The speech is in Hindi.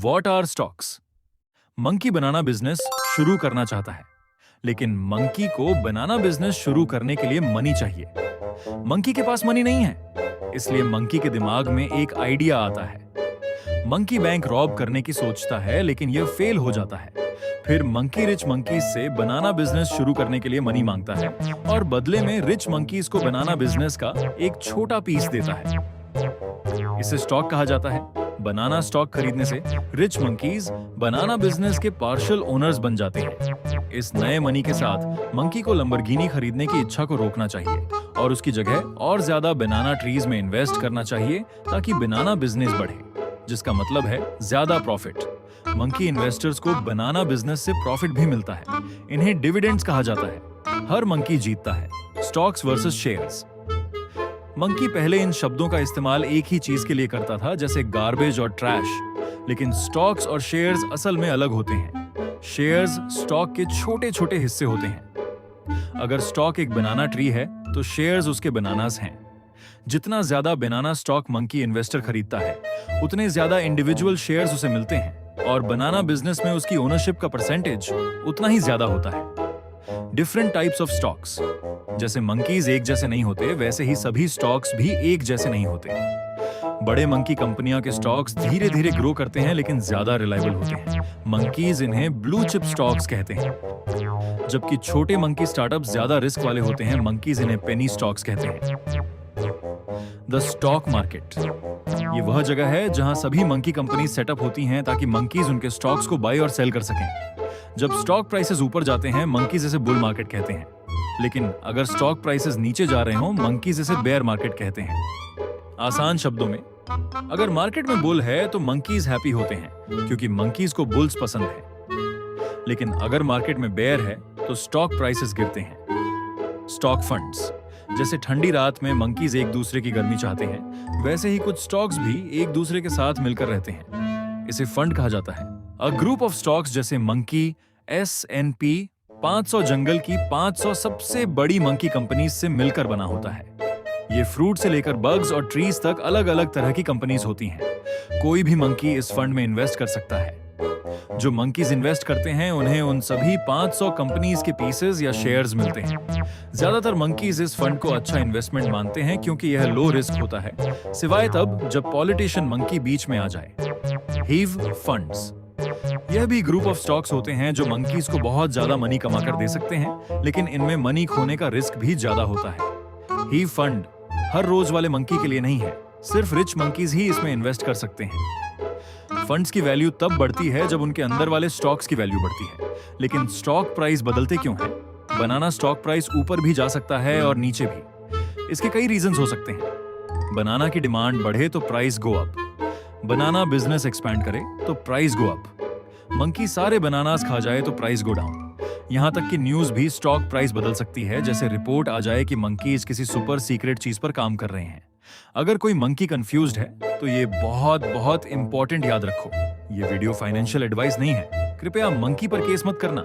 What are stocks? Monkey banana business शुरू करना चाहता है, लेकिन मंकी को बनाना बिजनेस शुरू करने के लिए मनी चाहिए। मंकी के पास मनी नहीं है, इसलिए मंकी के दिमाग में एक आइडिया आता है। मंकी बैंक रॉब करने की सोचता है, लेकिन यह फेल हो जाता है। फिर मंकी रिच मंकीज से बनाना बिजनेस शुरू करने के लिए मनी मांगता है और बदले में रिच मंकीज को बनाना बिजनेस का एक छोटा पीस देता है। इसे स्टॉक कहा जाता है। बनाना स्टॉक खरीदने से रिच मंकीज बनाना बिजनेस के पार्शियल ओनर्स बन जाते हैं। इस नए मनी के साथ मंकी को लंबरगिनी खरीदने की इच्छा को रोकना चाहिए और उसकी जगह और ज्यादा बनाना ट्रीज में इन्वेस्ट करना चाहिए ताकि बनाना बिजनेस बढ़े, जिसका मतलब है ज्यादा प्रॉफिट। मंकी इन्वेस्टर्स को बनाना बिजनेस से प्रॉफिट भी मिलता है। इन्हें डिविडेंड्स कहा जाता है। हर मंकी जीतता है। Stocks versus shares. मंकी पहले इन शब्दों का इस्तेमाल एक ही चीज के लिए करता था, जैसे गार्बेज और ट्रैश, लेकिन स्टॉक्स और शेयर्स असल में अलग होते हैं। शेयर्स स्टॉक के छोटे छोटे हिस्से होते हैं। अगर स्टॉक एक बनाना ट्री है तो शेयर्स उसके बनानास हैं। जितना ज्यादा बनाना स्टॉक मंकी इन्वेस्टर खरीदता है, उतने ज्यादा इंडिविजुअल शेयर्स उसे मिलते हैं और बनाना बिजनेस में उसकी ओनरशिप का परसेंटेज उतना ही ज्यादा होता है। Different types of stocks. जैसे मंकीज एक जैसे नहीं होते, वैसे ही सभी स्टॉक्स भी एक जैसे नहीं होते। बड़े मंकी कंपनियों के स्टॉक्स धीरे धीरे ग्रो करते हैं, लेकिन ज्यादा रिलायबल होते हैं। मंकीज इन्हें ब्लू चिप स्टॉक्स कहते हैं। जबकि छोटे मंकी स्टार्टअप ज्यादा रिस्क वाले होते हैं, मंकीज इन्हें पेनी स्टॉक्स कहते हैं। The stock market. ये वह जगह है जहां सभी मंकी कंपनी सेटअप होती हैं ताकि मंकीज उनके स्टॉक्स को बाय और सेल कर सकें। जब स्टॉक प्राइसेस ऊपर जाते हैं, मंकीज इसे बुल मार्केट कहते हैं, लेकिन अगर स्टॉक प्राइसेस नीचे जा रहे हों, मंकीज इसे बेयर मार्केट कहते हैं। आसान शब्दों में, अगर मार्केट में बुल है तो मंकीज हैप्पी होते हैं क्योंकि मंकीज को बुल्स पसंद है, लेकिन अगर मार्केट में बेयर है तो स्टॉक प्राइसेस गिरते हैं। Stock funds. जैसे ठंडी रात में मंकीज एक दूसरे की गर्मी चाहते हैं, वैसे ही कुछ स्टॉक्स भी एक दूसरे के साथ मिलकर रहते हैं। इसे फंड कहा जाता है। अ ग्रुप ऑफ स्टॉक्स जैसे मंकी, S&P 500 जंगल की 500 सबसे बड़ी मंकी कंपनीज से मिलकर बना होता है। ये फ्रूट से लेकर बग्स और ट्रीज तक अलग अलग तरह की कंपनीज होती हैं। कोई भी मंकी इस फंड में इन्वेस्ट कर सकता है। जो मंकीज इन्वेस्ट करते हैं, उन्हें उन सभी 500 कंपनीज के पीसेस या शेयर्स मिलते हैं। ज्यादातर मंकीज इस फंड को अच्छा इन्वेस्टमेंट मानते हैं क्योंकि यह लो रिस्क होता है, सिवाय तब जब पॉलिटिशियन मंकी बीच में आ जाए। Heave funds. यह भी ग्रुप ऑफ स्टॉक्स होते हैं जो मंकीज को बहुत ज्यादा मनी कमा कर दे सकते हैं, लेकिन इनमें मनी खोने का रिस्क भी ज्यादा होता है। हीव फंड हर रोज वाले मंकी के लिए नहीं है, सिर्फ रिच मंकीज ही इसमें इन्वेस्ट कर सकते हैं। फंड्स की वैल्यू तब बढ़ती है जब उनके अंदर वाले स्टॉक्स की वैल्यू बढ़ती है, लेकिन स्टॉक प्राइस बदलते क्यों हैं? बनाना स्टॉक प्राइस ऊपर भी जा सकता है और नीचे भी। इसके कई रीजंस हो सकते हैं। बनाना की डिमांड बढ़े तो प्राइस गो अप। बनाना बिजनेस एक्सपैंड करे तो प्राइस गो अप। मंकी सारे बनानास खा जाए तो प्राइस गो डाउन। यहां तक कि न्यूज भी स्टॉक प्राइस बदल सकती है, जैसे रिपोर्ट आ जाए कि मंकीज किसी सुपर सीक्रेट चीज पर काम कर रहे हैं। अगर कोई मंकी कंफ्यूज्ड है तो ये बहुत बहुत इंपॉर्टेंट याद रखो, ये वीडियो फाइनेंशियल एडवाइस नहीं है। कृपया मंकी पर केस मत करना।